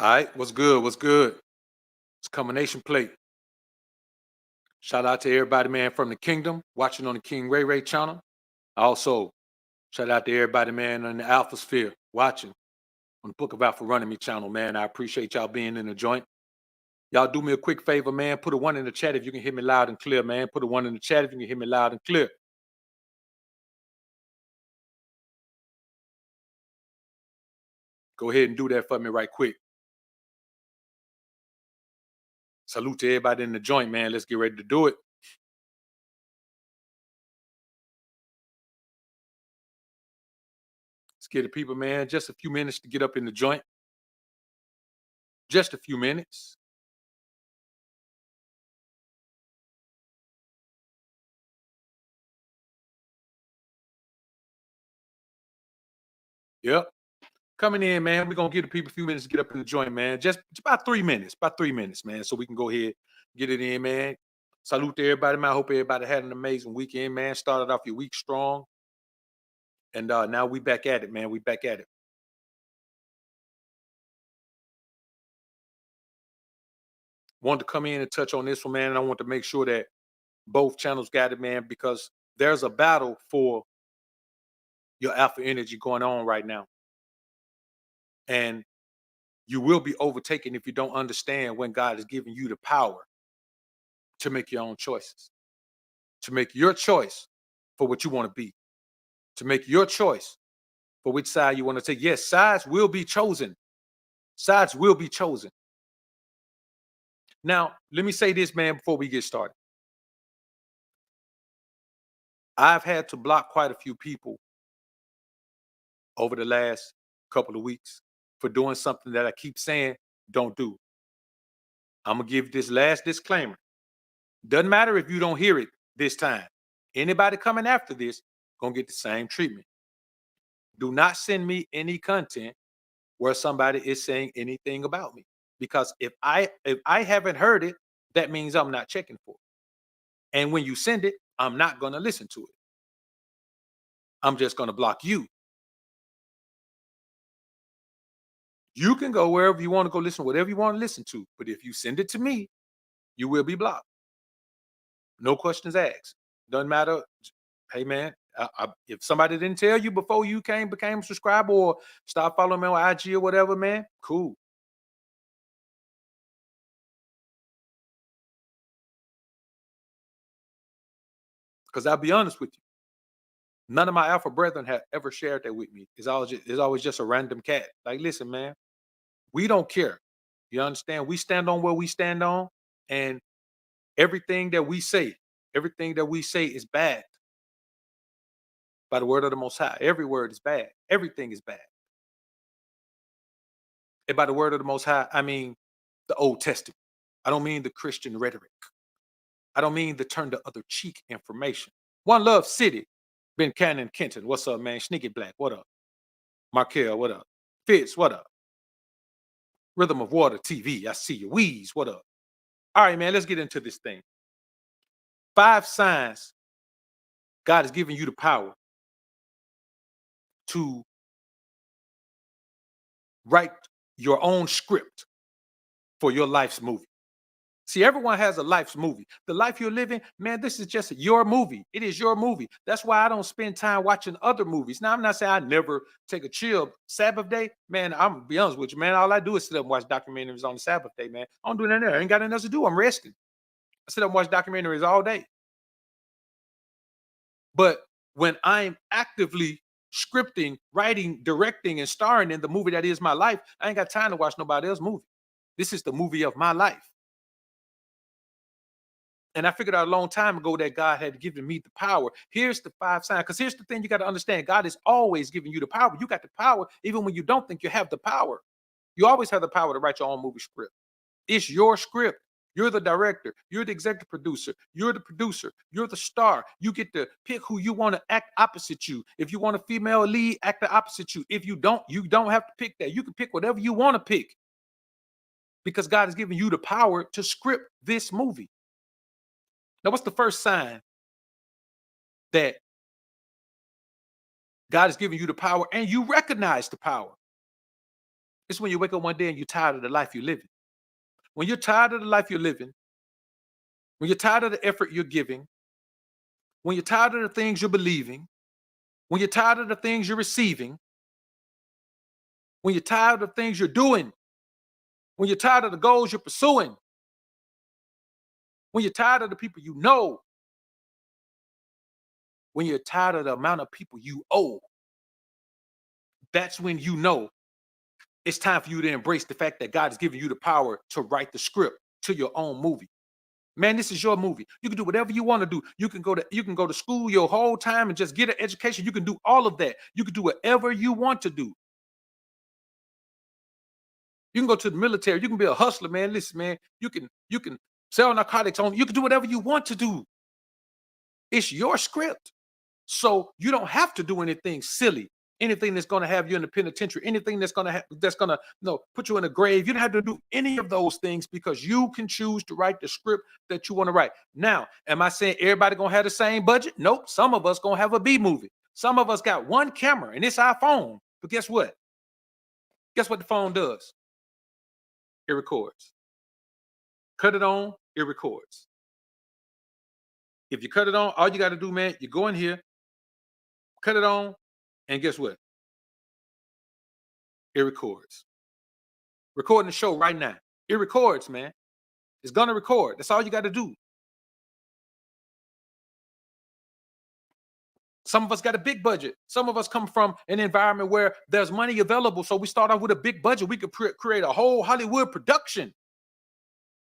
All right, what's good? What's good? It's Combination Plate. Shout out to everybody, man, from the kingdom watching on the King Ray Ray channel. Also, shout out to everybody, man, on the Alpha Sphere watching on the Book of Alpha Running Me channel, man. I appreciate y'all being in the joint. Y'all do me a quick favor, man. Put a one in the chat if you can hear me loud and clear, man. Put a one in the chat if you can hear me loud and clear. Go ahead and do that for me right quick. Salute to everybody in the joint, man. Let's get ready to do it. Let's get the people, man. Just a few minutes to get up in the joint. Just a few minutes. Yep. Coming in, man. We're gonna give the people a few minutes to get up in the joint, man. Just about 3 minutes, man. So we can go ahead, get it in, man. Salute to everybody, man. I hope everybody had an amazing weekend, man. Started off your week strong. And now we back at it, man. We back at it. Wanted to come in and touch on this one, man. And I want to make sure that both channels got it, man, because there's a battle for your alpha energy going on right now. And you will be overtaken if you don't understand when God is giving you the power to make your own choices, to make your choice for what you want to be, to make your choice for which side you want to take. Yes, sides will be chosen. Sides will be chosen. Now, let me say this, man, before we get started. I've had to block quite a few people over the last couple of weeks for doing something that I keep saying don't do. I'm going to give this last disclaimer. Doesn't matter if you don't hear it this time. Anybody coming after this going to get the same treatment. Do not send me any content where somebody is saying anything about me, because if I haven't heard it, that means I'm not checking for it. And when you send it, I'm not going to listen to it. I'm just going to block you. You can go wherever you want to go listen, whatever you want to listen to. But if you send it to me, you will be blocked. No questions asked. Doesn't matter. Hey, man, if somebody didn't tell you before you became a subscriber or start following me on IG or whatever, man, cool. Because I'll be honest with you, none of my alpha brethren have ever shared that with me. It's always just a random cat. Like, listen, man, we don't care. You understand? We stand on where we stand on, and everything that we say is bad by the word of the Most High. Every word is bad. Everything is bad. And by the word of the Most High, I mean the Old Testament. I don't mean the Christian rhetoric. I don't mean the turn the other cheek information. One Love City, Ben Cannon Kenton. What's up, man? Sneaky Black, what up? Markel, what up? Fitz, what up? Rhythm of Water TV, I see you. Wheeze, what up? All right, man, let's get into this thing. 5 signs God has given you the power to write your own script for your life's movie. See, everyone has a life's movie. The life you're living, man, this is just your movie. It is your movie. That's why I don't spend time watching other movies. Now, I'm not saying I never take a chill Sabbath day. Man, I'm gonna be honest with you, man. All I do is sit up and watch documentaries on the Sabbath day, man. I don't do nothing there. I ain't got nothing else to do. I'm resting. I sit up and watch documentaries all day. But when I'm actively scripting, writing, directing, and starring in the movie that is my life, I ain't got time to watch nobody else's movie. This is the movie of my life. And I figured out a long time ago that God had given me the power. Here's the 5 signs. Because here's the thing you got to understand. God is always giving you the power. You got the power even when you don't think you have the power. You always have the power to write your own movie script. It's your script. You're the director. You're the executive producer. You're the producer. You're the star. You get to pick who you want to act opposite you. If you want a female lead, act the opposite you. If you don't have to pick that. You can pick whatever you want to pick. Because God has given you the power to script this movie. Now, what's the first sign that God is giving you the power and you recognize the power? It's when you wake up one day and you're tired of the life you're living. When you're tired of the life you're living, when you're tired of the effort you're giving, when you're tired of the things you're believing, when you're tired of the things you're receiving, when you're tired of things you're doing, when you're tired of the goals you're pursuing, when you're tired of the people you know, when you're tired of the amount of people you owe, that's when you know it's time for you to embrace the fact that God has given you the power to write the script to your own movie. Man, this is your movie. You can do whatever you want to do. You can go to school your whole time and just get an education. You can do all of that. You can do whatever you want to do. You can go to the military. You can be a hustler, man. Listen, man, you can sell narcotics on. You can do whatever you want to do. It's your script. So you don't have to do anything silly, anything that's going to have you in the penitentiary, anything that's going to put you in a grave. You don't have to do any of those things because you can choose to write the script that you want to write. Now, am I saying everybody going to have the same budget? Nope. Some of us going to have a B movie. Some of us got one camera and it's our phone. But guess what? Guess what the phone does? It records. Cut it on, it records. If you cut it on, all you got to do, man, you go in here, cut it on, and guess what? It records. Recording the show right now. It records, man. It's gonna record. That's all you got to do. Some of us got a big budget. Some of us come from an environment where there's money available. So we start off with a big budget. We could create a whole Hollywood production.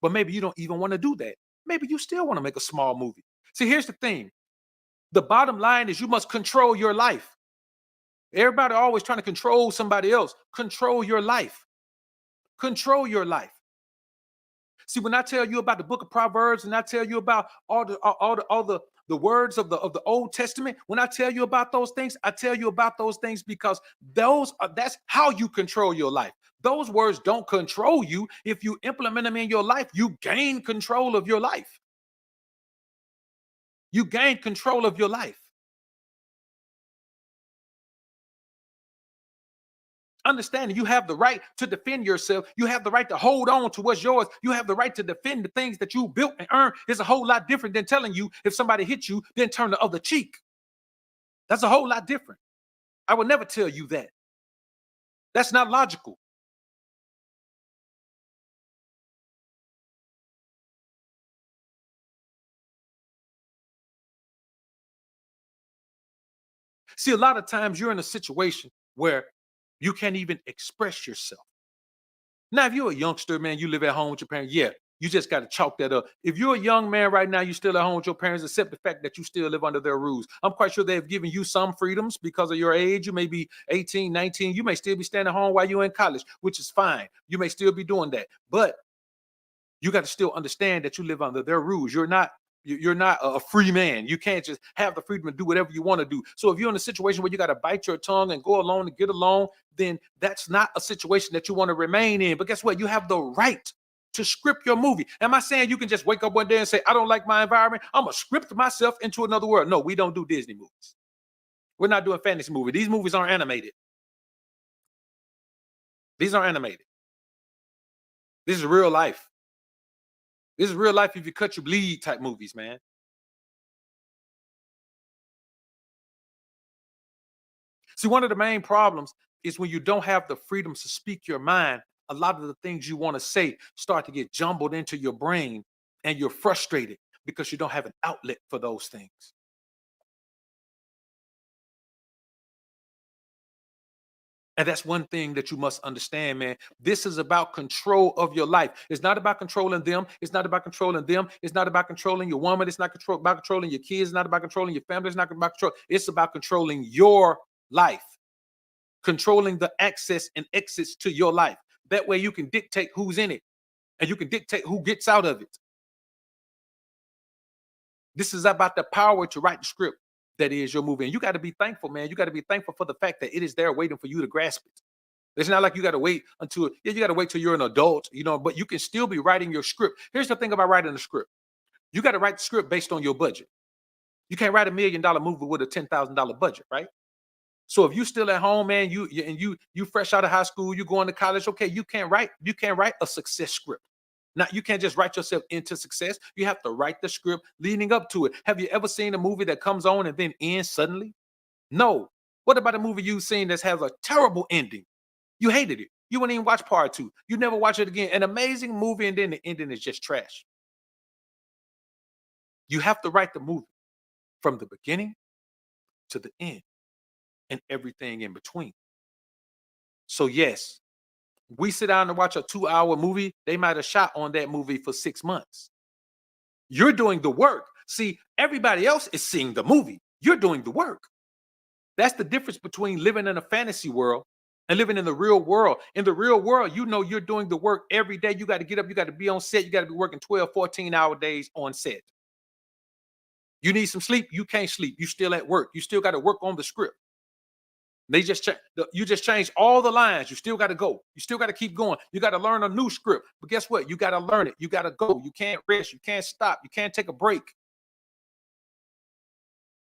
But maybe you don't even want to do that. Maybe you still want to make a small movie. See, here's the thing. The bottom line is you must control your life. Everybody always trying to control somebody else. Control your life. Control your life. See, when I tell you about the book of Proverbs and I tell you about all the words of the Old Testament, when I tell you about those things, I tell you about those things because that's how you control your life. Those words don't control you. If you implement them in your life, you gain control of your life. You gain control of your life. Understanding you have the right to defend yourself. You have the right to hold on to what's yours. You have the right to defend the things that you built and earned. It's a whole lot different than telling you if somebody hits you, then turn the other cheek. That's a whole lot different. I would never tell you that. That's not logical. See, a lot of times you're in a situation where you can't even express yourself. Now, if you're a youngster, man, you live at home with your parents, yeah, you just got to chalk that up. If you're a young man right now, you still at home with your parents, accept the fact that you still live under their rules. I'm quite sure they've given you some freedoms because of your age. You may be 18, 19. You may still be staying at home while you're in college, which is fine. You may still be doing that. But you got to still understand that you live under their rules. You're not a free man. You can't just have the freedom to do whatever you want to do. So if you're in a situation where you got to bite your tongue and go along and get along, then that's not a situation that you want to remain in. But guess what? You have the right to script your movie. Am I saying you can just wake up one day and say, I don't like my environment, I'm going to script myself into another world? No, we don't do Disney movies. We're not doing fantasy movies. These movies aren't animated. These aren't animated. This is real life. This is real life if you cut, you bleed type movies, man. See, one of the main problems is when you don't have the freedom to speak your mind, a lot of the things you want to say start to get jumbled into your brain and you're frustrated because you don't have an outlet for those things. And that's one thing that you must understand, man. This is about control of your life. It's not about controlling them. It's not about controlling them. It's not about controlling your woman. It's not about controlling your kids. It's not about controlling your family. It's not about control. It's about controlling your life, controlling the access and exits to your life. That way you can dictate who's in it and you can dictate who gets out of it. This is about the power to write the script that is your movie. And you got to be thankful, man. You got to be thankful for the fact that it is there waiting for you to grasp it. It's not like you got to wait until, yeah, you got to wait till you're an adult, but you can still be writing your script. Here's the thing about writing a script. You got to write the script based on your budget. You can't write $1 million movie with a $10,000 budget, right? So if you still at home, man, you fresh out of high school, you going to college, okay, you can't write a success script. Now you can't just write yourself into success. You have to write the script leading up to it. Have you ever seen a movie that comes on and then ends suddenly? No. What about a movie you've seen that has a terrible ending? You hated it. You wouldn't even watch part two. You never watch it again. An amazing movie, and then the ending is just trash. You have to write the movie from the beginning to the end and everything in between. So yes, we sit down and watch a 2-hour movie. They might have shot on that movie for 6 months. You're doing the work. See, everybody else is seeing the movie. You're doing the work. That's the difference between living in a fantasy world and living in the real world. In the real world, you know you're doing the work every day. You got to get up, you got to be on set, you got to be working 12, 14-hour days on set. You need some sleep, you can't sleep. You still at work. You still got to work on the script. They just you just change all the lines. You still got to go. You still got to keep going. You got to learn a new script. But guess what? You got to learn it. You got to go. You can't rest. You can't stop. You can't take a break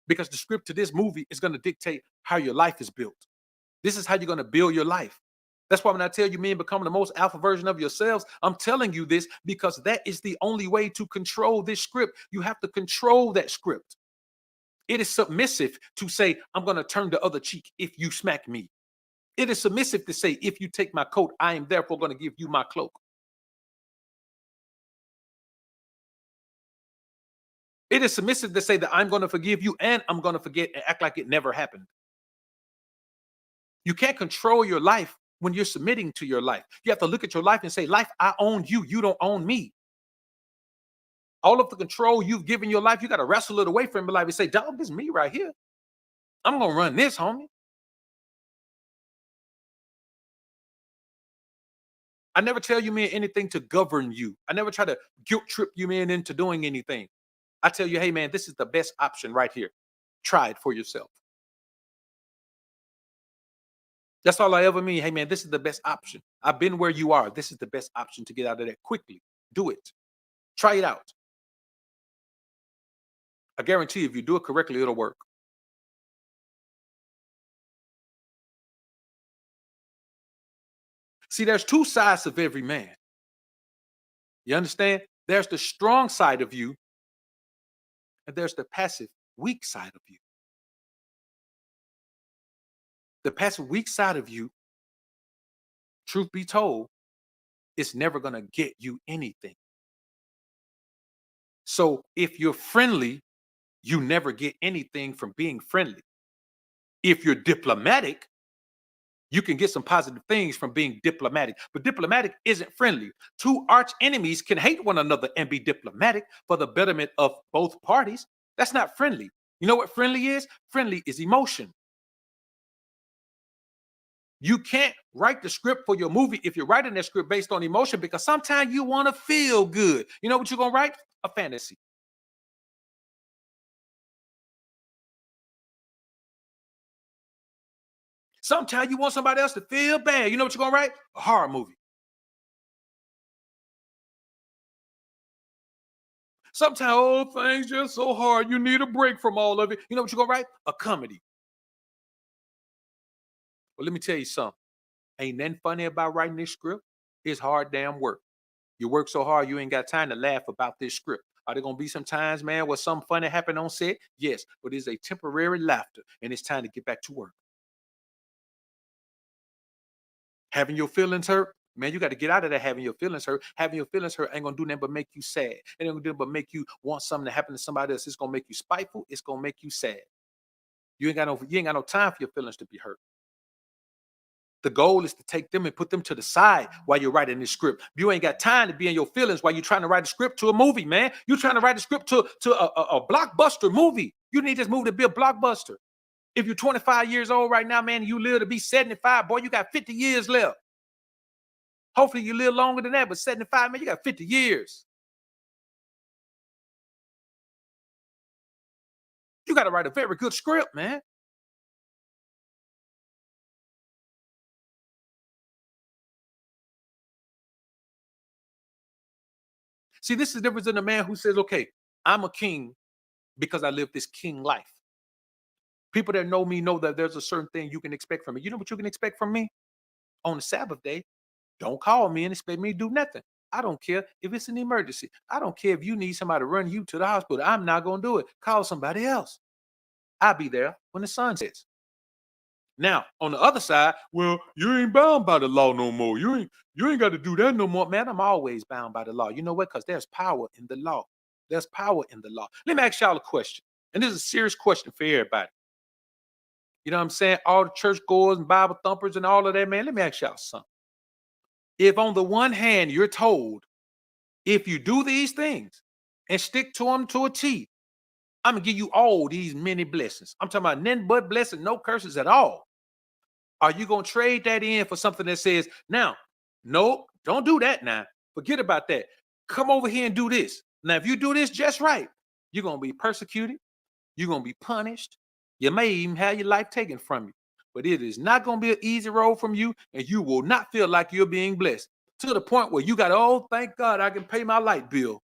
because the script to this movie is going to dictate how your life is built. This is how you're going to build your life. That's why when I tell you men becoming the most alpha version of yourselves, I'm telling you this because that is the only way to control this script. You have to control that script. It is submissive to say, I'm going to turn the other cheek if you smack me. It is submissive to say, if you take my coat, I am therefore going to give you my cloak. It is submissive to say that I'm going to forgive you and I'm going to forget and act like it never happened. You can't control your life when you're submitting to your life. You have to look at your life and say, life, I own you. You don't own me. All of the control you've given your life, you got to wrestle it away from your life and say, dog, this is me right here. I'm going to run this, homie. I never tell you, man, anything to govern you. I never try to guilt trip you, man, into doing anything. I tell you, hey, man, this is the best option right here. Try it for yourself. That's all I ever mean. Hey, man, this is the best option. I've been where you are. This is the best option to get out of that quickly. Do it. Try it out. I guarantee if you do it correctly, it'll work. See, there's two sides of every man. You understand? There's the strong side of you, and there's the passive, weak side of you. The passive, weak side of you, truth be told, is never going to get you anything. So if you're friendly, you never get anything from being friendly. If you're diplomatic, you can get some positive things from being diplomatic, but diplomatic isn't friendly. Two arch enemies can hate one another and be diplomatic for the betterment of both parties. That's not friendly. You know what friendly is? Friendly is emotion. You can't write the script for your movie if you're writing that script based on emotion because sometimes you want to feel good. You know what you're going to write? A fantasy. Sometimes you want somebody else to feel bad. You know what you're going to write? A horror movie. Sometimes, oh, things just so hard. You need a break from all of it. You know what you're going to write? A comedy. Well, let me tell you something. Ain't nothing funny about writing this script. It's hard damn work. You work so hard, you ain't got time to laugh about this script. Are there gonna be some times, man, where something funny happen on set? Yes, but it's a temporary laughter, and it's time to get back to work. Having your feelings hurt, man, you got to get out of that. Having your feelings hurt, having your feelings hurt ain't gonna do nothing but make you sad. It ain't gonna do nothing but make you want something to happen to somebody else. It's gonna make you spiteful. It's gonna make you sad. You ain't got no time for your feelings to be hurt. The goal is to take them and put them to the side while you're writing this script. You ain't got time to be in your feelings while you're trying to write a script to a movie, man. You're trying to write a script to a blockbuster movie. You need this movie to be a blockbuster. If you're 25 years old right now, man, you live to be 75, boy, you got 50 years left. Hopefully you live longer than that, but 75, man, you got 50 years. You got to write a very good script, man. See, this is the difference in a man who says, okay, I'm a king because I live this king life. People that know me know that there's a certain thing you can expect from me. You know what you can expect from me? On the Sabbath day, don't call me and expect me to do nothing. I don't care if it's an emergency. I don't care if you need somebody to run you to the hospital. I'm not going to do it. Call somebody else. I'll be there when the sun sets. Now, on the other side, well, you ain't bound by the law no more. You ain't got to do that no more. Man, I'm always bound by the law. You know what? Because there's power in the law. There's power in the law. Let me ask y'all a question. And this is a serious question for everybody. You know what I'm saying? All the churchgoers and Bible thumpers and all of that, man. Let me ask y'all something. If on the one hand you're told, if you do these things and stick to them to a T, I'm gonna give you all these many blessings. I'm talking about none but blessings, no curses at all. Are you gonna trade that in for something that says, now, no, don't do that now. Forget about that. Come over here and do this. Now, if you do this just right, you're gonna be persecuted, you're gonna be punished, you may even have your life taken from you. But it is not gonna be an easy road from you, and you will not feel like you're being blessed to the point where you got, oh, thank God I can pay my light bill.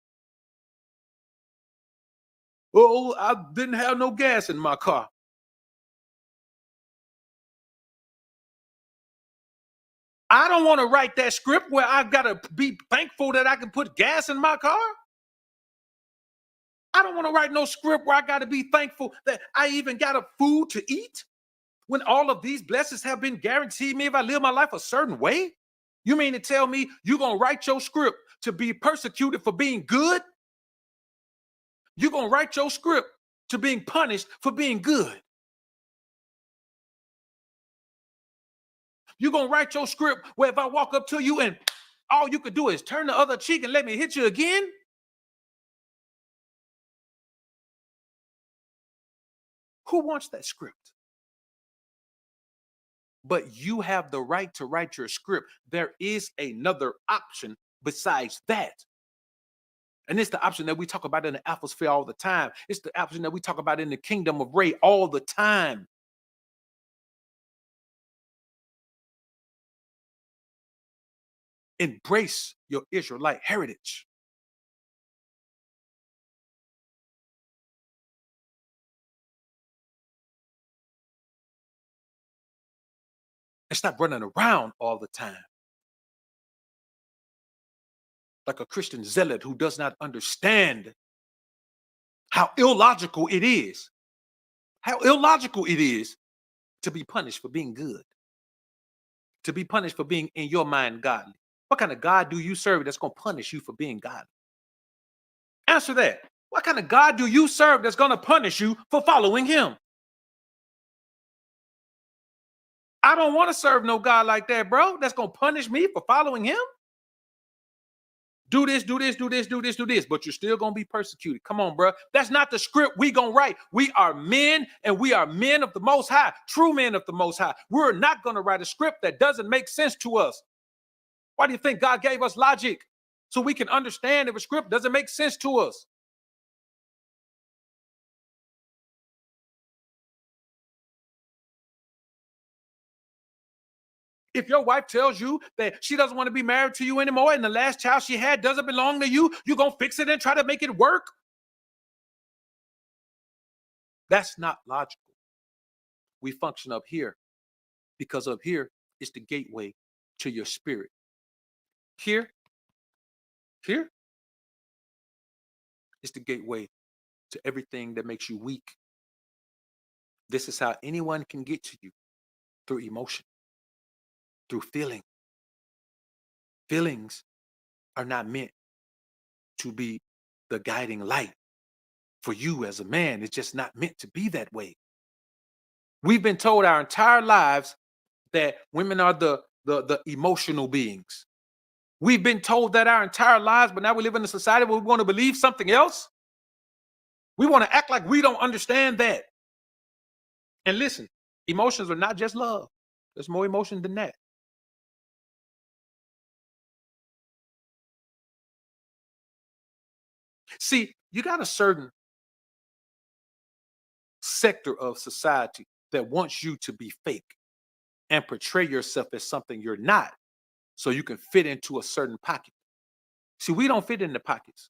Oh, I didn't have no gas in my car. I don't want to write that script where I gotta be thankful that I can put gas in my car. I don't want to write no script where I gotta be thankful that I even got a food to eat when all of these blessings have been guaranteed me if I live my life a certain way. You mean to tell me you're gonna write your script to be persecuted for being good? You're gonna write your script to being punished for being good. You're gonna write your script where if I walk up to you and all you could do is turn the other cheek and let me hit you again? Who wants that script? But you have the right to write your script. There is another option besides that. And it's the option that we talk about in the atmosphere all the time. It's the option that we talk about in the kingdom of Ray all the time. Embrace your Israelite heritage and stop running around all the time like a Christian zealot who does not understand how illogical it is, how illogical it is to be punished for being good, to be punished for being in your mind godly. What kind of God do you serve that's going to punish you for being godly? Answer that. What kind of God do you serve that's going to punish you for following him? I don't want to serve no God like that, bro. That's going to punish me for following him. Do this, do this, do this, do this, do this, but you're still going to be persecuted. Come on, bro. That's not the script we going to write. We are men and we are men of the Most High, true men of the Most High. We're not going to write a script that doesn't make sense to us. Why do you think God gave us logic? So we can understand if a script doesn't make sense to us. If your wife tells you that she doesn't want to be married to you anymore and the last child she had doesn't belong to you, you're going to fix it and try to make it work? That's not logical. We function up here because up here is the gateway to your spirit. Here, here is the gateway to everything that makes you weak. This is how anyone can get to you through emotion, through feeling. Feelings are not meant to be the guiding light for you as a man. It's just not meant to be that way. We've been told our entire lives that women are the emotional beings. We've been told that our entire lives, but now we live in a society where we want to believe something else. We want to act like we don't understand that. And listen, emotions are not just love. There's more emotion than that. See, you got a certain sector of society that wants you to be fake and portray yourself as something you're not so you can fit into a certain pocket. See, we don't fit in the pockets.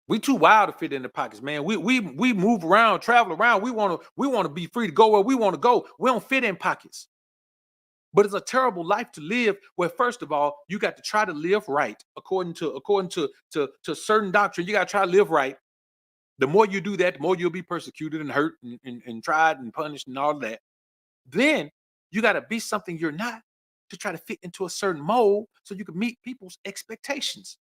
We too wild to fit in the pockets, man. We move around, travel around. We want to be free to go where we want to go. We don't fit in pockets. But it's a terrible life to live where, first of all, you got to try to live right according to certain doctrine. You got to try to live right. The more you do that, the more you'll be persecuted and hurt and tried and punished and all that. Then you got to be something you're not to try to fit into a certain mold so you can meet people's expectations.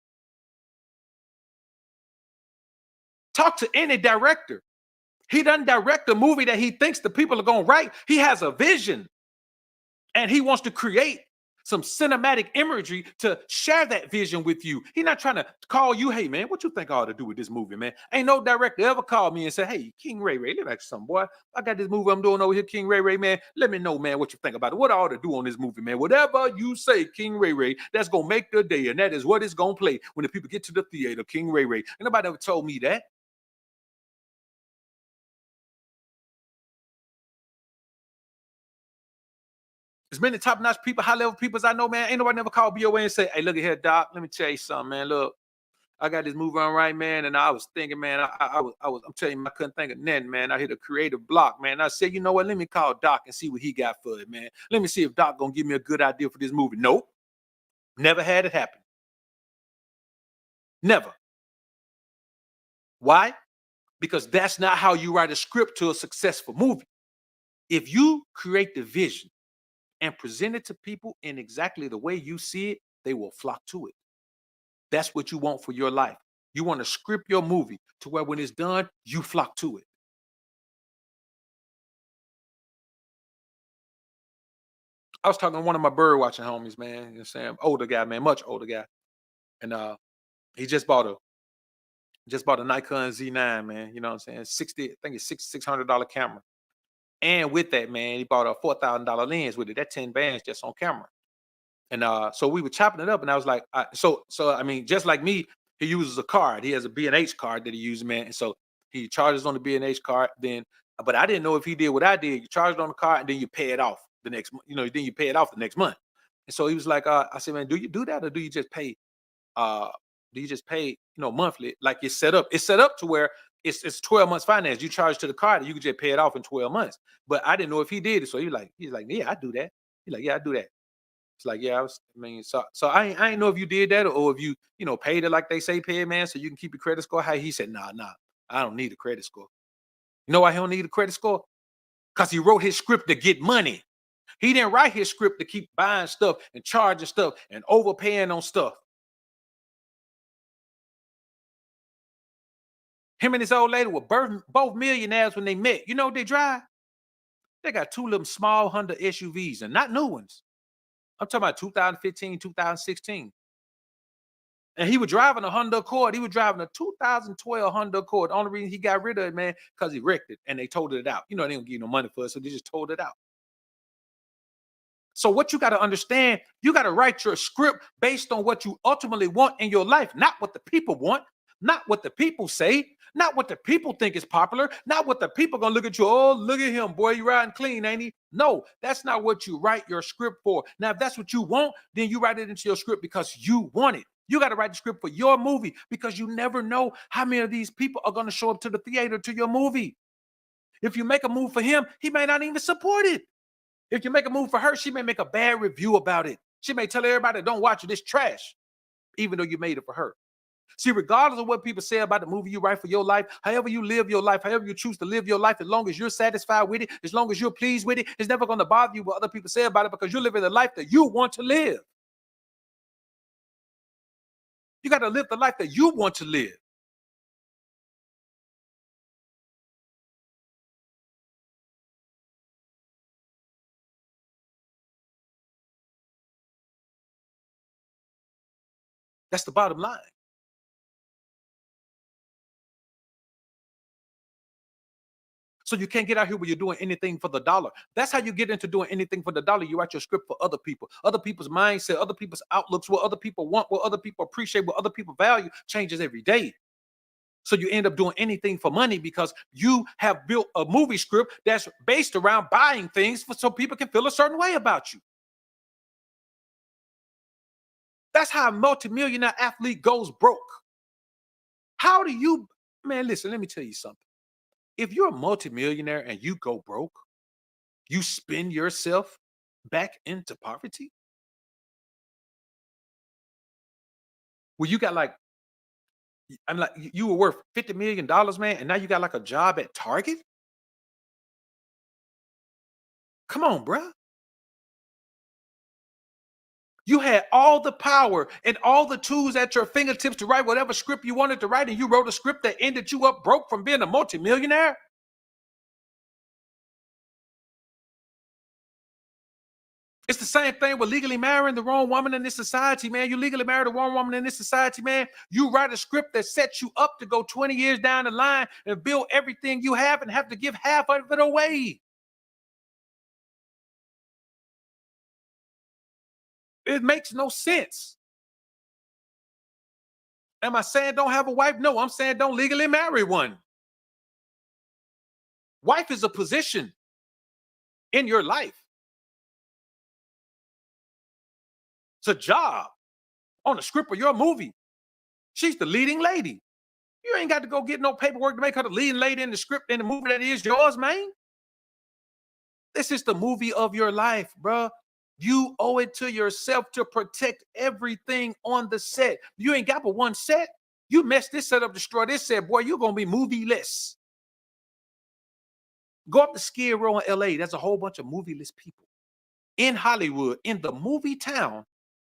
Talk to any director. He doesn't direct a movie that he thinks the people are going to write. He has a vision and he wants to create some cinematic imagery to share that vision with you. He's not trying to call you, hey man, what you think I ought to do with this movie, man? Ain't no director ever called me and said, hey, King Ray Ray, let me ask you something, boy. I got this movie I'm doing over here, King Ray Ray, man. Let me know, man, what you think about it. What I ought to do on this movie, man. Whatever you say, King Ray Ray, that's gonna make the day, and that is what it's gonna play when the people get to the theater, King Ray Ray. And nobody ever told me that. As many top-notch people, high-level people as I know, man, ain't nobody never called BOA and say, hey, look at here, Doc, let me tell you something, man. Look, I got this movie on right, man, and I was thinking, man, I'm telling you, I couldn't think of nothing, man. I hit a creative block, man. I said, you know what? Let me call Doc and see what he got for it, man. Let me see if Doc gonna give me a good idea for this movie. Nope, never had it happen. Never. Why? Because that's not how you write a script to a successful movie. If you create the vision and present it to people in exactly the way you see it, they will flock to it. That's what you want for your life. You want to script your movie to where when it's done, you flock to it. I was talking to one of my bird watching homies, man. You know what I'm saying? Older guy, man, much older guy. And he just bought a Nikon Z9, man. You know what I'm saying? 60, I think it's $600 camera. And with that, man, he bought a $4,000 lens with it. That 10 bands just on camera. And so we were chopping it up, and I was like, so I mean, just like me, he uses a card. He has a B&H card that he uses, man. And so he charges on the B&H card. Then, but I didn't know if he did what I did. You charge it on the card, and then you pay it off the next, then you pay it off the next month. And so he was like, I said, man, do you do that, or do you just pay? Uh, do you just pay, monthly? Like it's set up. It's set up to where it's 12 months finance. You charge to the card, and you can just pay it off in 12 months. But I didn't know if he did it. So he's like, yeah, I do that. He's like, yeah, I do that. It's like, yeah, I mean, so I ain't know if you did that or if you, paid it like they say pay it, man, so you can keep your credit score high. He said, nah, I don't need a credit score. You know why he don't need a credit score? Because he wrote his script to get money. He didn't write his script to keep buying stuff and charging stuff and overpaying on stuff. Him and his old lady were both millionaires when they met. You know what they drive? They got two little small Honda SUVs and not new ones. I'm talking about 2015, 2016. And he was driving a Honda Accord. He was driving a 2012 Honda Accord. The only reason he got rid of it, man, because he wrecked it and they totaled it out. They don't give you no money for it, so they just totaled it out. So what you got to understand, you got to write your script based on what you ultimately want in your life, not what the people want, not what the people say, not what the people think is popular, not what the people gonna look at you. Oh, look at him, boy, you riding clean, ain't he? No, that's not what you write your script for. Now, if that's what you want, then you write it into your script because you want it. You got to write the script for your movie because you never know how many of these people are going to show up to the theater to your movie. If you make a move for him, he may not even support it. If you make a move for her, she may make a bad review about it. She may tell everybody, don't watch it, it's trash, even though you made it for her. See, regardless of what people say about the movie you write for your life, however you live your life, however you choose to live your life, as long as you're satisfied with it, as long as you're pleased with it, it's never going to bother you what other people say about it because you're living the life that you want to live. You got to live the life that you want to live. That's the bottom line. So you can't get out here where you're doing anything for the dollar. That's how you get into doing anything for the dollar. You write your script for other people, other people's mindset, other people's outlooks, what other people want, what other people appreciate, what other people value changes every day. So you end up doing anything for money because you have built a movie script that's based around buying things so people can feel a certain way about you. That's how a multimillionaire athlete goes broke. How do you, man, listen, let me tell you something. If you're a multimillionaire and you go broke, you spin yourself back into poverty. Well, you got like, I'm like, you were worth $50 million, man, and now you got like a job at Target. Come on, bruh. You had all the power and all the tools at your fingertips to write whatever script you wanted to write, and you wrote a script that ended you up broke from being a multimillionaire. It's the same thing with legally marrying the wrong woman in this society, man. You legally marry the wrong woman in this society, man. You write a script that sets you up to go 20 years down the line and build everything you have and have to give half of it away. It makes no sense. Am I saying don't have a wife? No, I'm saying don't legally marry one. Wife is a position in your life. It's a job on the script of your movie. She's the leading lady. You ain't got to go get no paperwork to make her the leading lady in the script in the movie that is yours, man. This is the movie of your life, bruh. You owe it to yourself to protect everything on the set. You ain't got but one set. You mess this set up, destroy this set, boy, you're going to be movie-less. Go up to Skid Row in LA. There's a whole bunch of movie-less people. In Hollywood, in the movie town,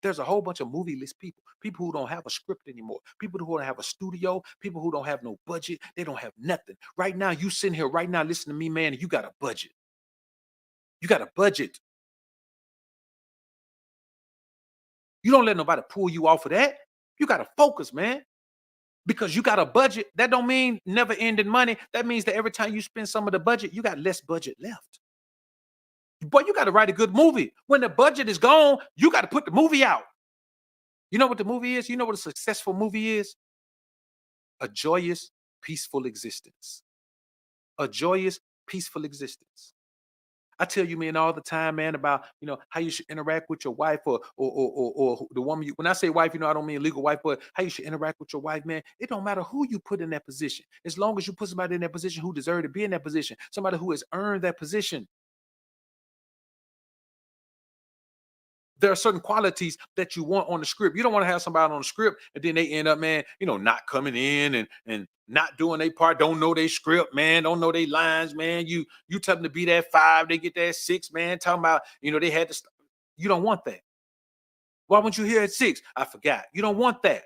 there's a whole bunch of movie-less people. People who don't have a script anymore. People who don't have a studio. People who don't have no budget. They don't have nothing. Right now, you sitting here right now listening to me, man, and you got a budget. You got a budget. You don't let nobody pull you off of that. You got to focus, man. Because you got a budget, that don't mean never ending money. That means that every time you spend some of the budget, you got less budget left. Boy, you got to write a good movie. When the budget is gone, you got to put the movie out. You know what the movie is? You know what a successful movie is? A joyous, peaceful existence. A joyous, peaceful existence. I tell you, man, all the time, man, about how you should interact with your wife or the woman. When I say wife, I don't mean legal wife, but how you should interact with your wife, man. It don't matter who you put in that position, as long as you put somebody in that position who deserve to be in that position, somebody who has earned that position. There are certain qualities that you want on the script. You don't want to have somebody on the script and then they end up, man, not coming in and not doing their part, don't know their script, man, don't know their lines, man. You tell them to be that 5, they get that 6, man, talking about, they had to you don't want that. Why wouldn't you hear at 6? I forgot. You don't want that.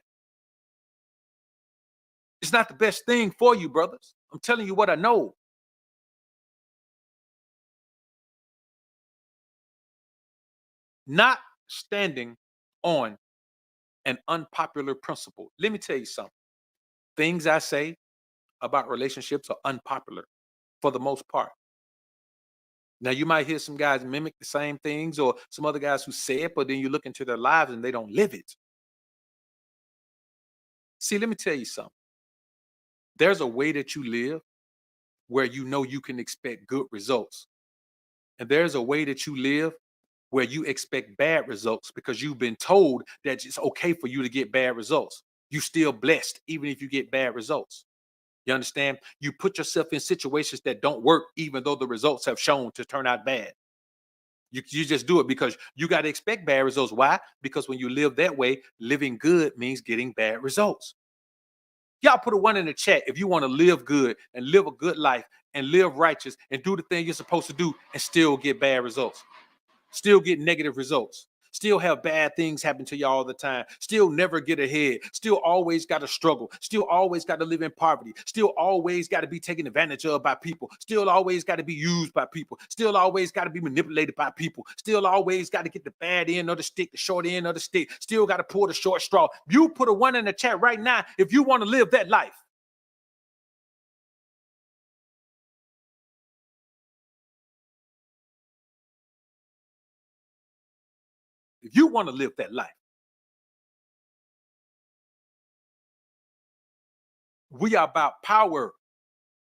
It's not the best thing for you, brothers. I'm telling you what I know. Not standing on an unpopular principle. Let me tell you something. Things I say about relationships are unpopular for the most part. Now, you might hear some guys mimic the same things or some other guys who say it, but then you look into their lives and they don't live it. See, let me tell you something. There's a way that you live where you can expect good results. And there's a way that you live where you expect bad results because you've been told that it's okay for you to get bad results. You still blessed even if you get bad results. You understand? You put yourself in situations that don't work even though the results have shown to turn out bad. You just do it because you got to expect bad results. Why? Because when you live that way, living good means getting bad results. Y'all put a 1 in the chat if you want to live good and live a good life and live righteous and do the thing you're supposed to do and still get bad results. Still get negative results, still have bad things happen to you all the time, still never get ahead, still always got to struggle, still always got to live in poverty, still always got to be taken advantage of by people, still always got to be used by people, still always got to be manipulated by people, still always got to get the bad end of the stick, the short end of the stick, still got to pull the short straw. You put a 1 in the chat right now if you want to live that life. If you want to live that life. We are about power.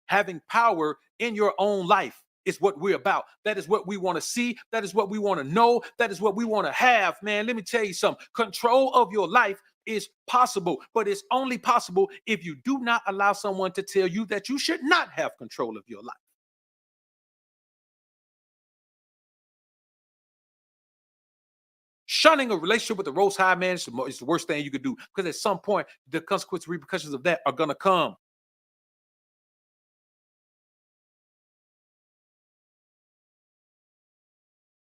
Having power in your own life is what we're about. That is what we want to see. That is what we want to know. That is what we want to have, man. Let me tell you something. Control of your life is possible, but it's only possible if you do not allow someone to tell you that you should not have control of your life. Shunning a relationship with the Rose High man is the worst thing you could do, because at some point, the consequence repercussions of that are going to come.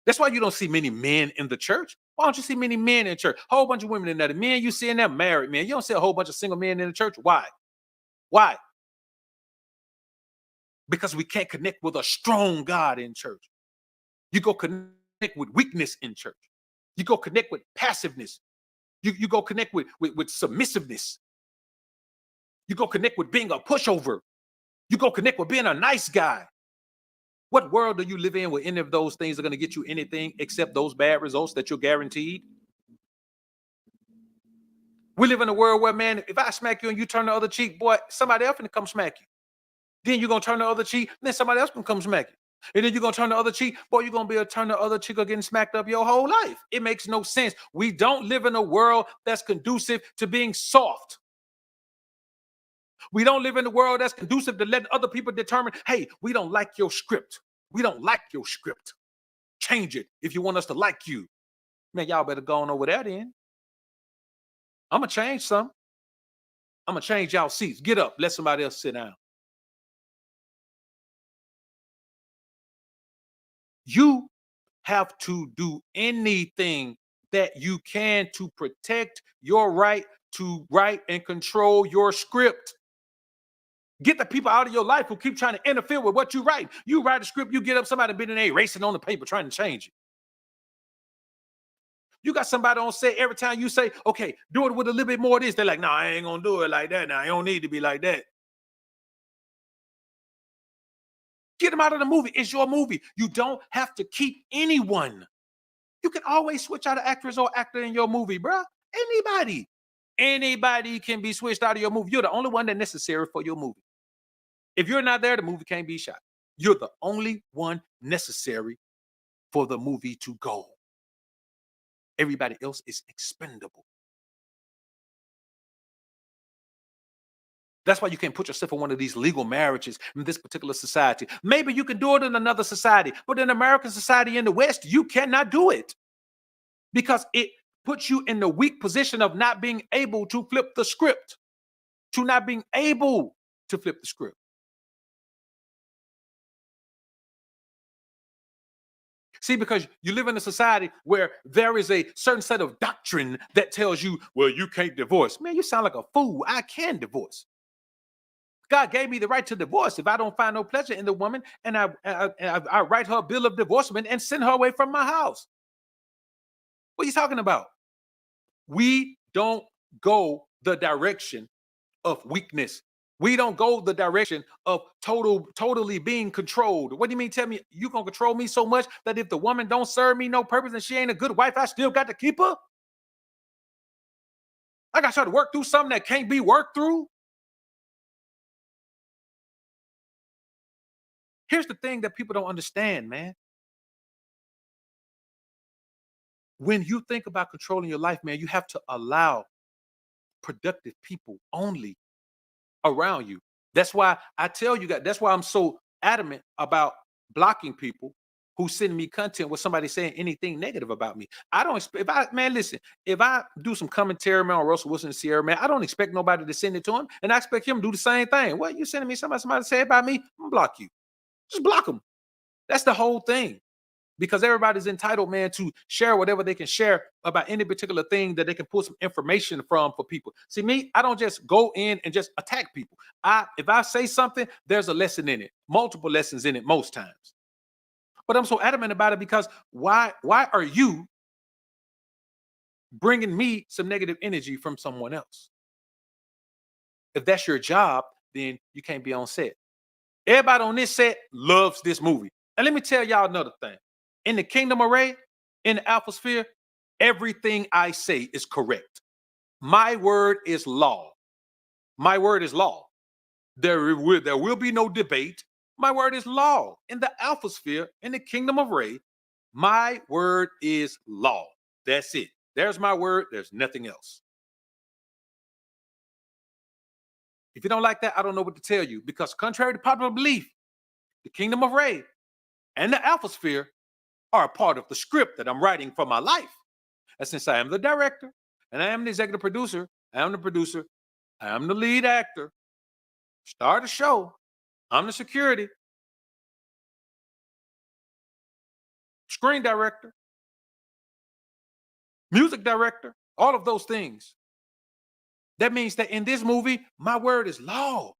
That's why you don't see many men in the church. Why don't you see many men in church? Whole bunch of women in there. The men you see in there married men. You don't see a whole bunch of single men in the church. Why? Why? Because we can't connect with a strong God in church. You go connect with weakness in church. You go connect with passiveness. You go connect with submissiveness. You go connect with being a pushover. You go connect with being a nice guy. What world do you live in where any of those things are going to get you anything except those bad results that you're guaranteed? We live in a world where, man, if I smack you and you turn the other cheek, boy, somebody else gonna come smack you. Then you're gonna turn the other cheek, then somebody else gonna come smack you. And then you're gonna turn the other cheek, boy, you're gonna be able to turn the other cheek or getting smacked up your whole life. It makes no sense. We don't live in a world that's conducive to being soft. We don't live in a world that's conducive to letting other people determine, hey, we don't like your script. We don't like your script. Change it if you want us to like you. Man, y'all better go on over there then. I'm gonna change some. I'm gonna change y'all seats. Get up, let somebody else sit down. You have to do anything that you can to protect your right to write and control your script. Get the people out of your life who keep trying to interfere with what you write. You write a script, you get up, somebody been in there racing on the paper trying to change it. You got somebody on set every time you say, okay, do it with a little bit more of this. They're like, no, I ain't gonna do it like that. Now, I don't need to be like that. Get them out of the movie. It's your movie. You don't have to keep anyone. You can always switch out an actress or actor in your movie, bruh. Anybody. Anybody can be switched out of your movie. You're the only one that's necessary for your movie. If you're not there, the movie can't be shot. You're the only one necessary for the movie to go. Everybody else is expendable. That's why you can't put yourself in one of these legal marriages in this particular society. Maybe you can do it in another society, but in American society in the West, you cannot do it because it puts you in the weak position of not being able to flip the script, to not being able to flip the script. See, because you live in a society where there is a certain set of doctrine that tells you, well, you can't divorce. Man, you sound like a fool. I can divorce. God gave me the right to divorce if I don't find no pleasure in the woman, and I write her a bill of divorcement and send her away from my house. What are you talking about? We don't go the direction of weakness. We don't go the direction of totally being controlled. What do you mean? Tell me you gonna control me so much that if the woman don't serve me no purpose and she ain't a good wife, I still got to keep her? I got to try to work through something that can't be worked through. Here's the thing that people don't understand, man. When you think about controlling your life, man, you have to allow productive people only around you. That's why I tell you guys, that's why I'm so adamant about blocking people who send me content with somebody saying anything negative about me. I don't expect, if I, man, listen, if I do some commentary, man, on Russell Wilson and Sierra, man, I don't expect nobody to send it to him. And I expect him to do the same thing. What, you sending me somebody say about me? I'm gonna block you. Just block them. That's the whole thing. Because everybody's entitled, man, to share whatever they can share about any particular thing that they can pull some information from for people. See, me, I don't just go in and just attack people. If I say something, there's a lesson in it, multiple lessons in it most times. But I'm so adamant about it because why are you bringing me some negative energy from someone else? If that's your job, then you can't be on set. Everybody on this set loves this movie. And let me tell y'all another thing. In the kingdom array, in the alpha sphere, everything I say is correct. My word is law. My word is law. There will be no debate. My word is law. In the alpha sphere, in the kingdom of Ray, my word is law. That's it. There's my word. There's nothing else. If you don't like that, I don't know what to tell you because contrary to popular belief, the kingdom of Ray and the Alpha Sphere are a part of the script that I'm writing for my life. And since I am the director and I am the executive producer, I am the producer, I am the lead actor, star of the show, I'm the security, screen director, music director, all of those things. That means that in this movie, my word is law.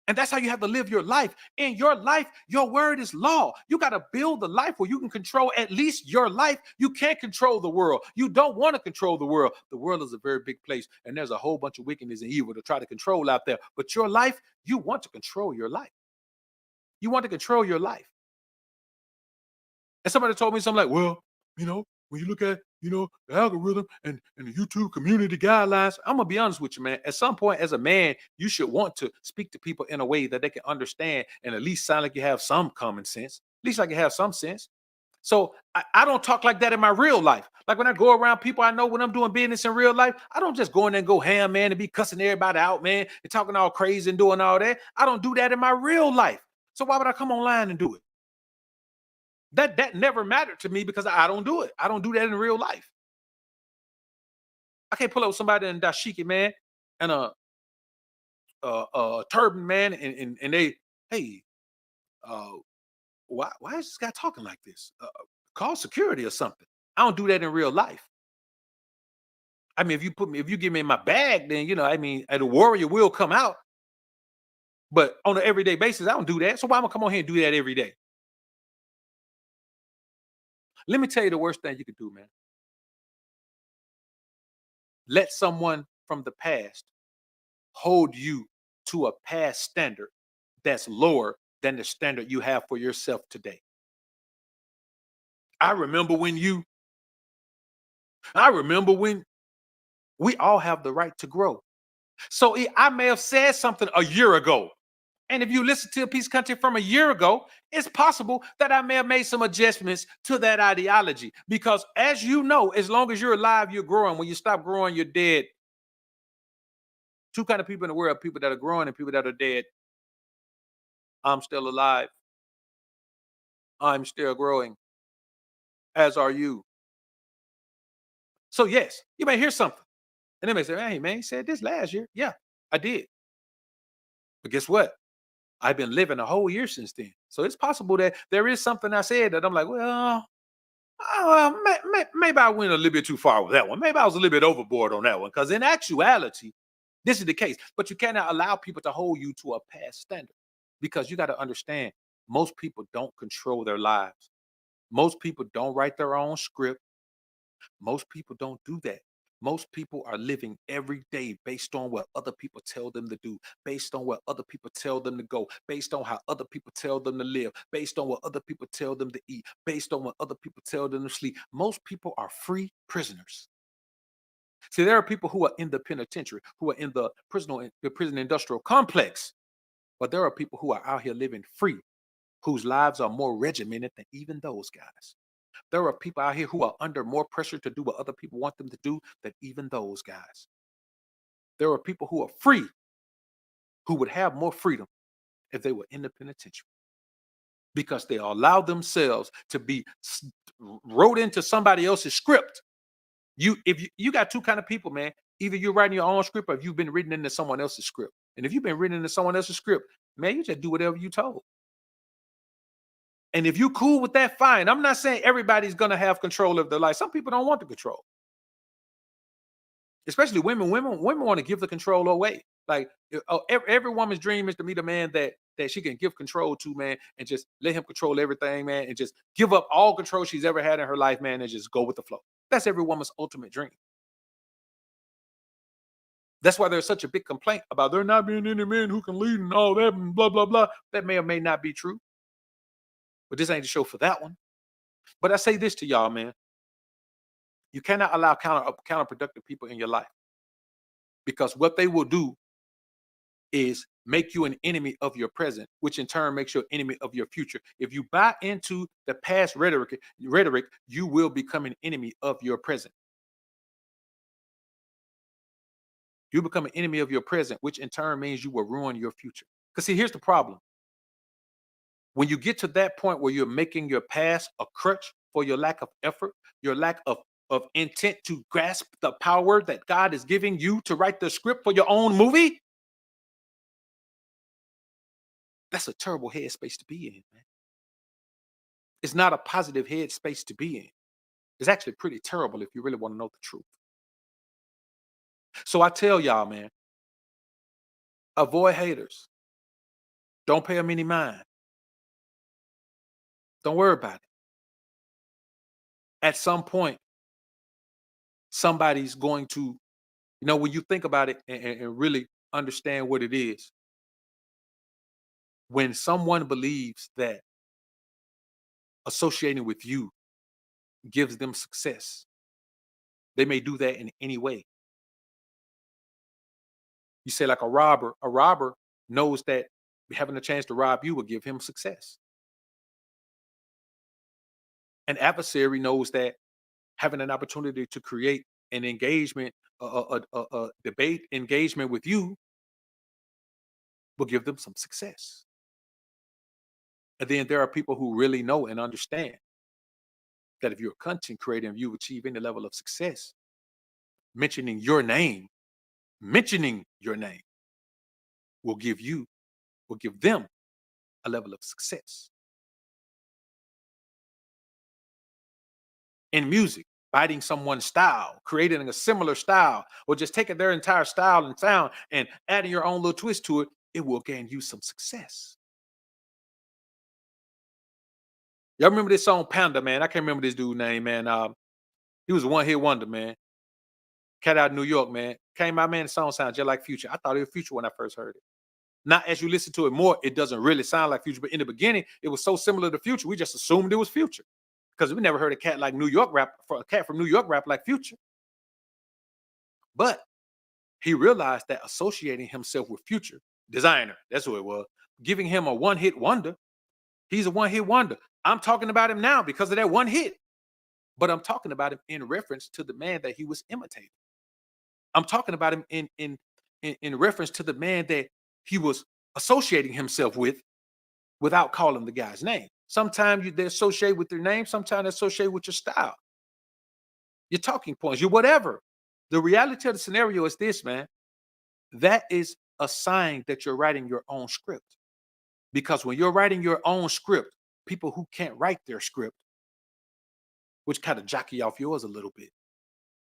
And that's how you have to live your life. In your life, your word is law. You got to build the life where you can control at least your life. You can't control the world. You don't want to control the world. The world is a very big place, and there's a whole bunch of wickedness and evil to try to control out there. But your life, you want to control your life. You want to control your life. And somebody told me something like, well, when you look at, the algorithm and the YouTube community guidelines, I'm gonna be honest with you, man. At some point, as a man, you should want to speak to people in a way that they can understand and at least sound like you have some common sense, at least like you have some sense. So I don't talk like that in my real life. Like when I go around people I know when I'm doing business in real life, I don't just go in there and go ham, man, and be cussing everybody out, man, and talking all crazy and doing all that. I don't do that in my real life. So why would I come online and do it? That never mattered to me because I don't do it. I don't do that in real life. I can't pull up with somebody in dashiki, man, and a turban, man, and they, hey, uh, why is this guy talking like this? Call security or something. I don't do that in real life. I mean, if you give me my bag, then the warrior will come out. But on an everyday basis, I don't do that. So why am I come on here and do that every day? Let me tell you the worst thing you could do, man. Let someone from the past hold you to a past standard that's lower than the standard you have for yourself today. I remember when I remember when we all have the right to grow. So I may have said something a year ago. And if you listen to a piece of content from a year ago, it's possible that I may have made some adjustments to that ideology. Because as you know, as long as you're alive, you're growing. When you stop growing, you're dead. Two kind of people in the world, people that are growing and people that are dead. I'm still alive. I'm still growing, as are you. So yes, you may hear something. And they may say, hey man, you said this last year. Yeah, I did. But guess what? I've been living a whole year since then. So it's possible that there is something I said that I'm like, well, maybe I went a little bit too far with that one. Maybe I was a little bit overboard on that one. Because in actuality, this is the case. But you cannot allow people to hold you to a past standard because you got to understand most people don't control their lives. Most people don't write their own script. Most people don't do that. Most people are living every day based on what other people tell them to do, based on what other people tell them to go, based on how other people tell them to live, based on what other people tell them to eat, based on what other people tell them to sleep. Most people are free prisoners. See, there are people who are in the penitentiary, who are in the prison industrial complex, but there are people who are out here living free, whose lives are more regimented than even those guys. There are people out here who are under more pressure to do what other people want them to do than even those guys. There are people who are free, who would have more freedom if they were in the penitentiary because they allow themselves to be wrote into somebody else's script. If you got two kind of people, man, either you're writing your own script or if you've been written into someone else's script. And if you've been written into someone else's script, man, you just do whatever you told. And if you cool with that, fine. I'm not saying everybody's gonna have control of their life. Some people don't want the control. Especially women. Women want to give the control away. Like every woman's dream is to meet a man that she can give control to, man, and just let him control everything, man, and just give up all control she's ever had in her life, man, and just go with the flow. That's every woman's ultimate dream. That's why there's such a big complaint about there not being any men who can lead and all that and blah blah blah. That may or may not be true, but this ain't the show for that one. But I say this to y'all, man: you cannot allow counterproductive people in your life because what they will do is make you an enemy of your present, which in turn makes you an enemy of your future. If you buy into the past rhetoric, you will become an enemy of your present. You become an enemy of your present, which in turn means you will ruin your future. Because see, here's the problem. When you get to that point where you're making your past a crutch for your lack of effort, your lack of intent to grasp the power that God is giving you to write the script for your own movie, that's a terrible headspace to be in, man. It's not a positive headspace to be in. It's actually pretty terrible if you really want to know the truth. So I tell y'all, man, avoid haters. Don't pay them any mind. Don't worry about it. At some point, somebody's going to, when you think about it and really understand what it is, when someone believes that associating with you gives them success, they may do that in any way. You say, like a robber knows that having a chance to rob you will give him success. An adversary knows that having an opportunity to create an engagement, a debate engagement with you will give them some success. And then there are people who really know and understand that if you're a content creator and you achieve any level of success, mentioning your name, mentioning your name will give them a level of success. In music, biting someone's style, creating a similar style, or just taking their entire style and sound and adding your own little twist to it, it will gain you some success. Y'all remember this song Panda, man? I can't remember this dude's name, man. He was a one-hit wonder, man. Cat out of New York, man. Came out, man, the song sounded just like Future. I thought it was Future when I first heard it. Now, as you listen to it more, it doesn't really sound like Future, but in the beginning, it was so similar to Future, we just assumed it was Future. Because we never heard a cat like New York rap, for a cat from New York rap like Future. But he realized that associating himself with Future, designer, that's who it was, giving him a one-hit wonder. He's a one-hit wonder. I'm talking about him now because of that one hit. But I'm talking about him in reference to the man that he was imitating. I'm talking about him in reference to the man that he was associating himself with without calling the guy's name. Sometimes they associate with their name, sometimes they associate with your style, your talking points, your whatever. The reality of the scenario is this, man. That is a sign that you're writing your own script. Because when you're writing your own script, people who can't write their script, which kind of jockey off yours a little bit,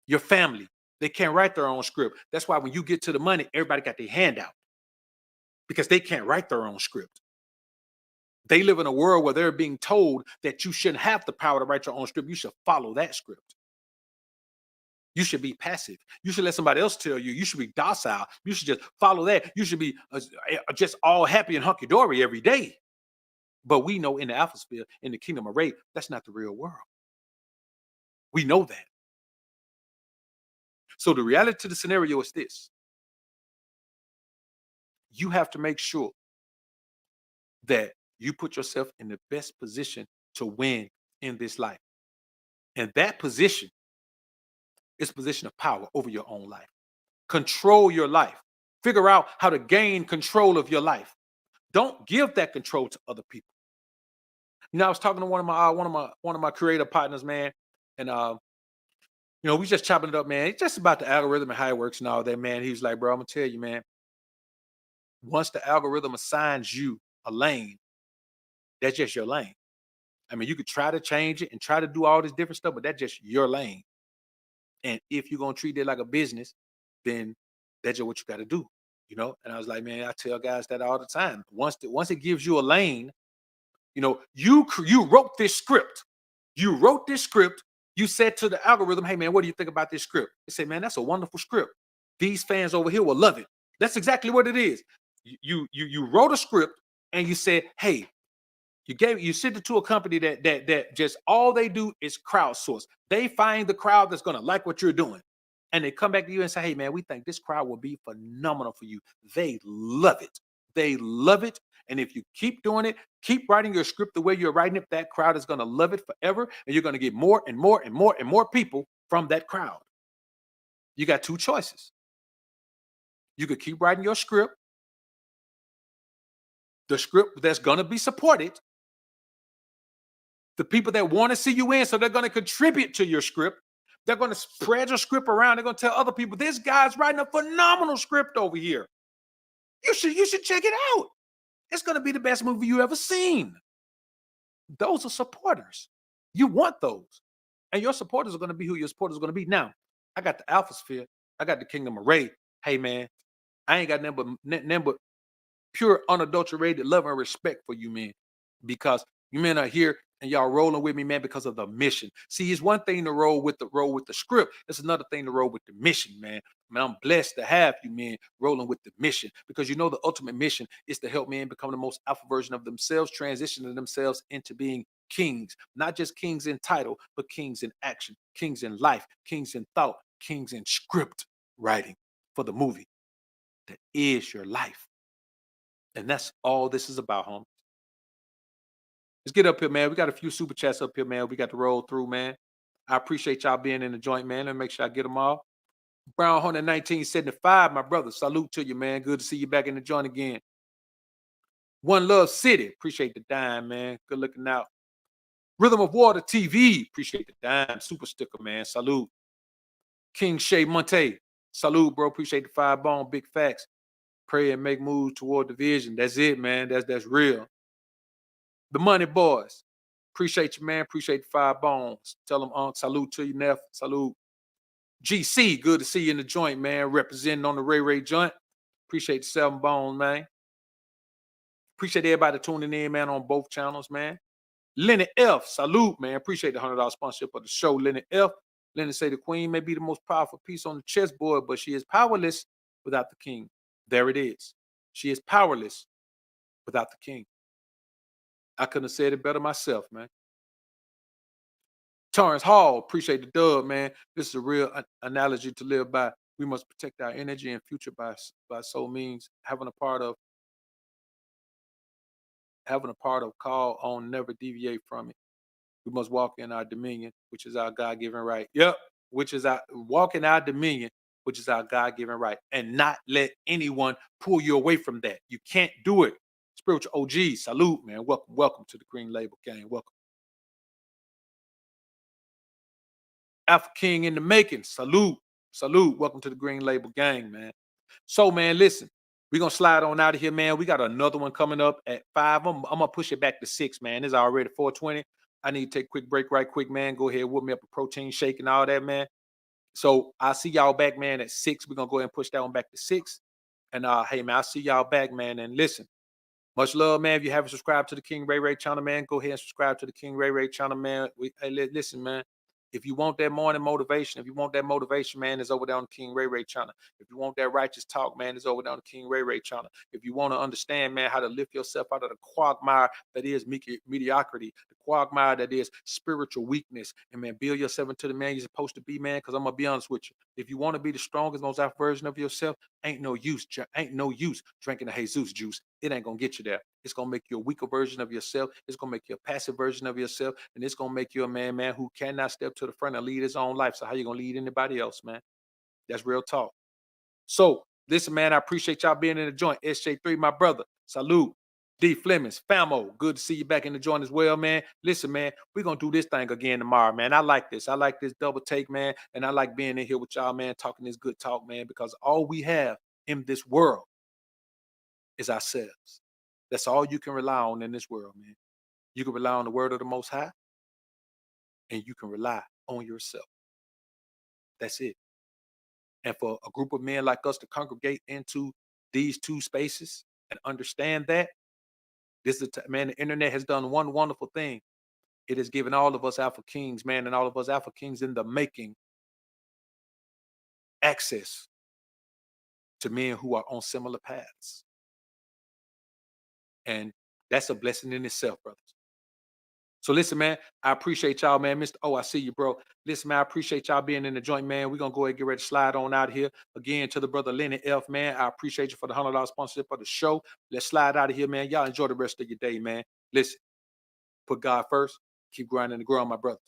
your family, they can't write their own script. That's why when you get to the money, everybody got their hand out because they can't write their own script. They live in a world where they're being told that you shouldn't have the power to write your own script. You should follow that script. You should be passive. You should let somebody else tell you. You should be docile. You should just follow that. You should be just all happy and hunky dory every day. But we know in the atmosphere, in the kingdom of rape, that's not the real world. We know that. So the reality of the scenario is this. You have to make sure that you put yourself in the best position to win in this life. And that position is a position of power over your own life. Control your life. Figure out how to gain control of your life. Don't give that control to other people. I was talking to one of my creative partners, man, and we just chopping it up, man. It's just about the algorithm and how it works and all that, man. He was like, bro, I'm gonna tell you, man. Once the algorithm assigns you a lane, that's just your lane. I mean, you could try to change it and try to do all this different stuff, but that's just your lane. And if you're gonna treat it like a business, then that's just what you got to do. And I was like, man, I tell guys that all the time. Once it gives you a lane, you wrote this script. You wrote this script. You said to the algorithm, hey man, what do you think about this script? They say, man, that's a wonderful script. These fans over here will love it. That's exactly what it is. You wrote a script and you said, hey, you sent it to a company that just all they do is crowdsource. They find the crowd that's gonna like what you're doing. And they come back to you and say, hey man, we think this crowd will be phenomenal for you. They love it. They love it. And if you keep doing it, keep writing your script the way you're writing it, that crowd is gonna love it forever. And you're gonna get more and more and more and more people from that crowd. You got two choices. You could keep writing your script, the script that's gonna be supported, the people that want to see you in, so they're going to contribute to your script. They're going to spread your script around. They're going to tell other people, this guy's writing a phenomenal script over here. You should check it out. It's going to be the best movie you ever seen. Those are supporters. You want those. And your supporters are going to be who your supporters are going to be. Now, I got the Alpha Sphere. I got the Kingdom of Ray. Hey, man, I ain't got nothing but pure, unadulterated love and respect for you, man, because you men are here and y'all rolling with me, man, because of the mission. See, it's one thing to roll with the script. It's another thing to roll with the mission, man. Man, I'm blessed to have you, man, rolling with the mission, because you know the ultimate mission is to help men become the most alpha version of themselves, transitioning themselves into being kings, not just kings in title, but kings in action, kings in life, kings in thought, kings in script writing for the movie that is your life. And that's all this is about, homie. Let's get up here, man. We got a few super chats up here, man. We got to roll through, man. I appreciate y'all being in the joint, man. And make sure I get them all. Brown Hunter 1975, my brother. Salute to you, man. Good to see you back in the joint again. One Love City. Appreciate the dime, man. Good looking out. Rhythm of Water TV. Appreciate the dime. Super sticker, man. Salute. King Shay Monte. Salute, bro. Appreciate the 5 bone. Big facts. Pray and make moves toward the vision. That's it, man. That's real. The Money Boys. Appreciate you, man. Appreciate the 5 bones. Tell them, salute to you, Neff. Salute. GC, good to see you in the joint, man. Representing on the Ray joint. Appreciate the 7 bones, man. Appreciate everybody tuning in, man, on both channels, man. Lenny F, salute, man. Appreciate the $100 sponsorship of the show, Lenny F. Lenny say the queen may be the most powerful piece on the chessboard, but she is powerless without the king. There it is. She is powerless without the king. I couldn't have said it better myself, man. Torrance Hall, appreciate the dub, man. This is a real analogy to live by. We must protect our energy and future by so means having a part of call on, never deviate from it. We must walk in our dominion, which is our God-given right. Yep, which is our walk in our dominion, which is our God-given right, and not let anyone pull you away from that. You can't do it. Spiritual OG, salute, man. Welcome to the Green Label gang. Welcome. Alpha King in the making. Salute. Welcome to the Green Label gang, man. So, man, listen, we're going to slide on out of here, man. We got another one coming up at 5. I'm going to push it back to 6, man. It's already 4:20. I need to take a quick break right quick, man. Go ahead, whip me up a protein shake and all that, man. So I'll see y'all back, man, at 6. We're going to go ahead and push that one back to 6. And, hey, man, I'll see y'all back, man. And listen, much love, man. If you haven't subscribed to the King Ray channel, man, go ahead and subscribe to the King Ray channel, man. Hey, listen, man. If you want that morning motivation, man, it's over there on the King Ray channel. If you want that righteous talk, man, it's over there on the King Ray channel. If you want to understand, man, how to lift yourself out of the quagmire that is mediocrity, the quagmire that is spiritual weakness, and, man, build yourself into the man you're supposed to be, man, because I'm going to be honest with you. If you want to be the strongest, most out version of yourself, ain't no use drinking the Jesus juice. It ain't going to get you there. It's going to make you a weaker version of yourself. It's going to make you a passive version of yourself. And it's going to make you a man who cannot step to the front and lead his own life. So how you going to lead anybody else, man? That's real talk. So listen, man, I appreciate y'all being in the joint. SJ3, my brother. Salute. D Flemings, Famo. Good to see you back in the joint as well, man. Listen, man, we're going to do this thing again tomorrow, man. I like this. I like this double take, man. And I like being in here with y'all, man, talking this good talk, man, because all we have in this world is ourselves. That's all you can rely on in this world, man. You can rely on the word of the Most High, and you can rely on yourself. That's it. And for a group of men like us to congregate into these two spaces and understand that, this is man, the internet has done one wonderful thing. It has given all of us Alpha Kings, man, and all of us Alpha Kings in the making access to men who are on similar paths. And that's a blessing in itself, brothers. So listen, man, I appreciate y'all, man. Mr. Oh, I see you, bro. Listen, man, I appreciate y'all being in the joint, man. We're going to go ahead and get ready to slide on out of here. Again, to the brother Lenny F, man, I appreciate you for the $100 sponsorship of the show. Let's slide out of here, man. Y'all enjoy the rest of your day, man. Listen, put God first. Keep grinding and growing, my brothers.